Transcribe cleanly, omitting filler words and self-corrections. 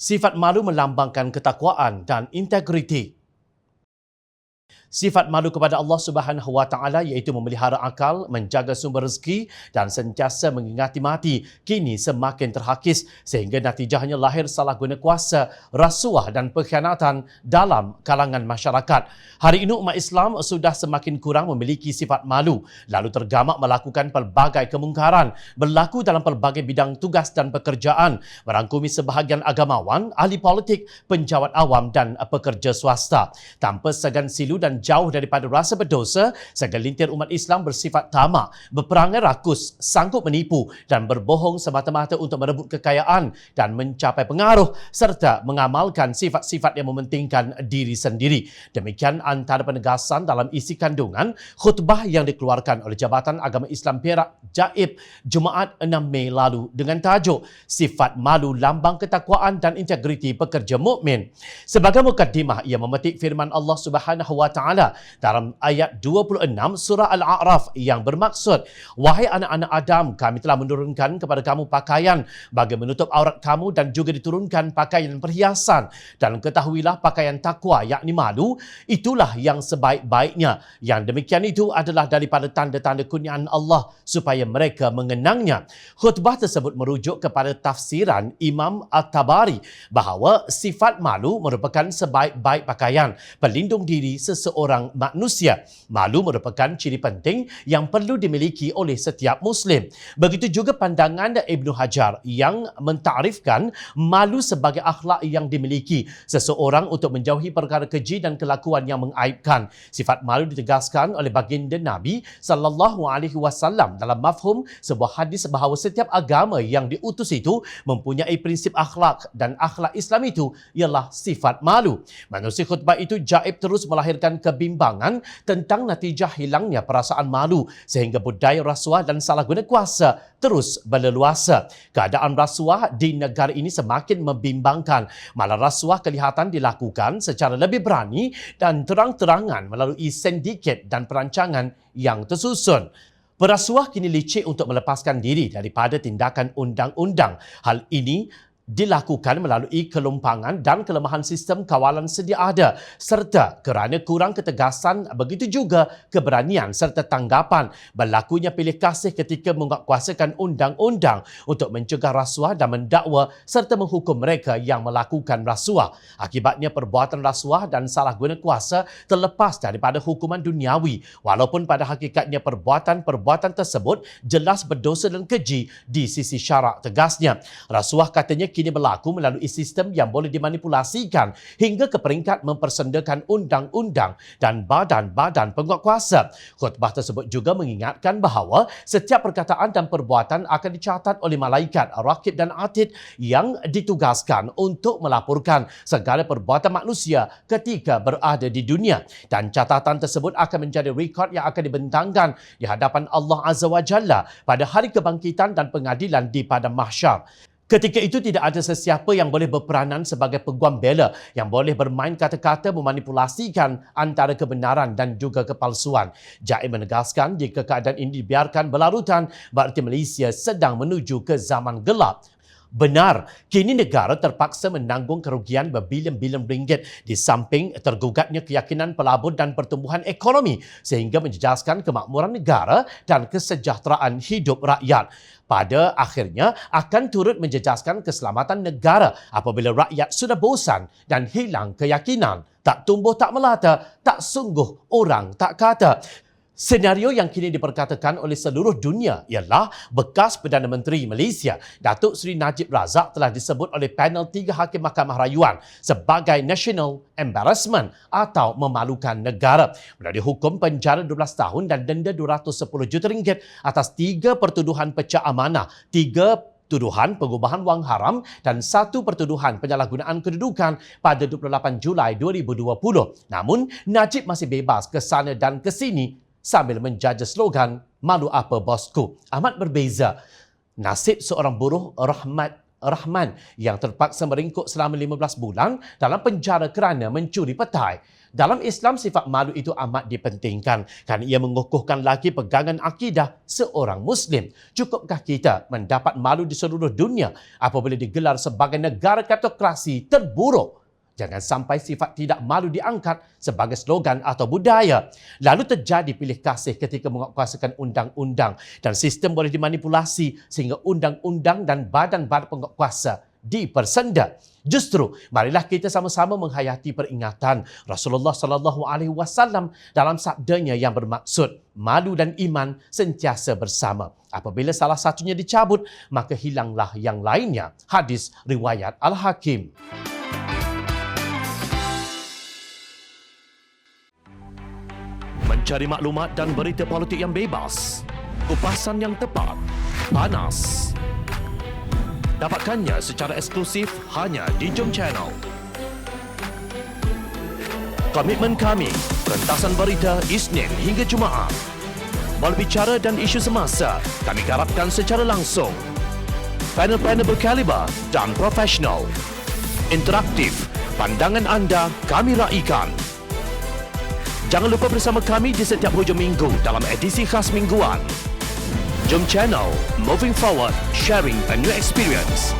Sifat malu melambangkan ketakwaan dan integriti. Sifat malu kepada Allah Subhanahu Wa Taala iaitu memelihara akal, menjaga sumber rezeki dan sentiasa mengingati mati kini semakin terhakis sehingga natijahnya lahir salah guna kuasa, rasuah dan pengkhianatan dalam kalangan masyarakat. Hari ini umat Islam sudah semakin kurang memiliki sifat malu lalu tergamak melakukan pelbagai kemungkaran berlaku dalam pelbagai bidang tugas dan pekerjaan merangkumi sebahagian agamawan, ahli politik, penjawat awam dan pekerja swasta. Tanpa segan silu dan jauh daripada rasa berdosa, segelintir umat Islam bersifat tamak, berperangai rakus, sanggup menipu dan berbohong semata-mata untuk merebut kekayaan dan mencapai pengaruh serta mengamalkan sifat-sifat yang mementingkan diri sendiri. Demikian antara penegasan dalam isi kandungan khutbah yang dikeluarkan oleh Jabatan Agama Islam Perak Jaib Jumaat 6 Mei lalu dengan tajuk Sifat Malu Lambang Ketakwaan dan Integriti Pekerja Mukmin. Sebagai mukadimah, ia memetik firman Allah Subhanahu Wa Taala dalam ayat 26 surah Al-A'raf yang bermaksud, wahai anak-anak Adam, kami telah menurunkan kepada kamu pakaian bagi menutup aurat kamu dan juga diturunkan pakaian perhiasan, dan ketahuilah pakaian takwa yakni malu itulah yang sebaik-baiknya. Yang demikian itu adalah daripada tanda-tanda kurniaan Allah supaya mereka mengenangnya. Khutbah tersebut merujuk kepada tafsiran Imam At-Tabari bahawa sifat malu merupakan sebaik-baik pakaian pelindung diri seseorang manusia. Malu merupakan ciri penting yang perlu dimiliki oleh setiap Muslim. Begitu juga pandangan Ibnu Hajar yang mentarifkan malu sebagai akhlak yang dimiliki seseorang untuk menjauhi perkara keji dan kelakuan yang mengaibkan. Sifat malu ditegaskan oleh baginda Nabi SAW dalam mafhum sebuah hadis bahawa setiap agama yang diutus itu mempunyai prinsip akhlak dan akhlak Islam itu ialah sifat malu. Menerusi khutbah itu, Jaib terus melahirkan kebimbangan tentang natijah hilangnya perasaan malu sehingga budaya rasuah dan salah guna kuasa terus berleluasa. Keadaan rasuah di negara ini semakin membimbangkan. Malah rasuah kelihatan dilakukan secara lebih berani dan terang-terangan melalui sindiket dan perancangan yang tersusun. Perasuah kini licik untuk melepaskan diri daripada tindakan undang-undang. Hal ini dilakukan melalui kelumpangan dan kelemahan sistem kawalan sedia ada serta kerana kurang ketegasan, begitu juga keberanian serta tanggapan berlakunya pilih kasih ketika menguatkuasakan undang-undang untuk mencegah rasuah dan mendakwa serta menghukum mereka yang melakukan rasuah. Akibatnya perbuatan rasuah dan salah guna kuasa terlepas daripada hukuman duniawi walaupun pada hakikatnya perbuatan-perbuatan tersebut jelas berdosa dan keji di sisi syarak, tegasnya. Rasuah katanya kini berlaku melalui sistem yang boleh dimanipulasikan hingga ke peringkat mempersendakan undang-undang dan badan-badan penguatkuasa. Khutbah tersebut juga mengingatkan bahawa setiap perkataan dan perbuatan akan dicatat oleh malaikat, rakib dan atid yang ditugaskan untuk melaporkan segala perbuatan manusia ketika berada di dunia, dan catatan tersebut akan menjadi rekod yang akan dibentangkan di hadapan Allah Azza wa Jalla pada hari kebangkitan dan pengadilan di padang mahsyar. Ketika itu tidak ada sesiapa yang boleh berperanan sebagai peguam bela yang boleh bermain kata-kata memanipulasikan antara kebenaran dan juga kepalsuan. Jaib menegaskan jika keadaan ini dibiarkan berlarutan, berarti Malaysia sedang menuju ke zaman gelap. Benar, kini negara terpaksa menanggung kerugian berbilion-bilion ringgit di samping tergugatnya keyakinan pelabur dan pertumbuhan ekonomi sehingga menjejaskan kemakmuran negara dan kesejahteraan hidup rakyat. Pada akhirnya akan turut menjejaskan keselamatan negara apabila rakyat sudah bosan dan hilang keyakinan. Tak tumbuh tak melata, tak sungguh orang tak kata. Senario yang kini diperkatakan oleh seluruh dunia ialah bekas Perdana Menteri Malaysia, Datuk Seri Najib Razak telah disebut oleh panel 3 Hakim Mahkamah Rayuan sebagai national embarrassment atau memalukan negara melalui hukum penjara 12 tahun dan denda 210 juta ringgit atas 3 pertuduhan pecah amanah, 3 tuduhan pengubahan wang haram dan 1 pertuduhan penyalahgunaan kedudukan pada 28 Julai 2020. Namun, Najib masih bebas ke sana dan ke sini sambil menjaja slogan, malu apa bosku. Amat berbeza nasib seorang buruh Rahmat Rahman yang terpaksa meringkuk selama 15 bulan dalam penjara kerana mencuri petai. Dalam Islam, sifat malu itu amat dipentingkan kerana ia mengukuhkan lagi pegangan akidah seorang Muslim. Cukupkah kita mendapat malu di seluruh dunia apabila digelar sebagai negara kleptokrasi terburuk? Jangan sampai sifat tidak malu diangkat sebagai slogan atau budaya. Lalu terjadi pilih kasih ketika menguatkuasakan undang-undang dan sistem boleh dimanipulasi sehingga undang-undang dan badan-badan penguatkuasa dipersenda. Justru marilah kita sama-sama menghayati peringatan Rasulullah sallallahu alaihi wasallam dalam sabdanya yang bermaksud malu dan iman sentiasa bersama. Apabila salah satunya dicabut, maka hilanglah yang lainnya. Hadis riwayat Al-Hakim. Mencari maklumat dan berita politik yang bebas, kupasan yang tepat, panas. Dapatkannya secara eksklusif hanya di Jom Channel. Komitmen kami, pentasan berita Isnin hingga Jumaat. Berbicara dan isu semasa, kami garapkan secara langsung. Panel-panel berkaliber dan profesional. Interaktif, pandangan anda kami raikan. Jangan lupa bersama kami di setiap hujung minggu dalam edisi khas mingguan. Jom Channel, moving forward, sharing a new experience.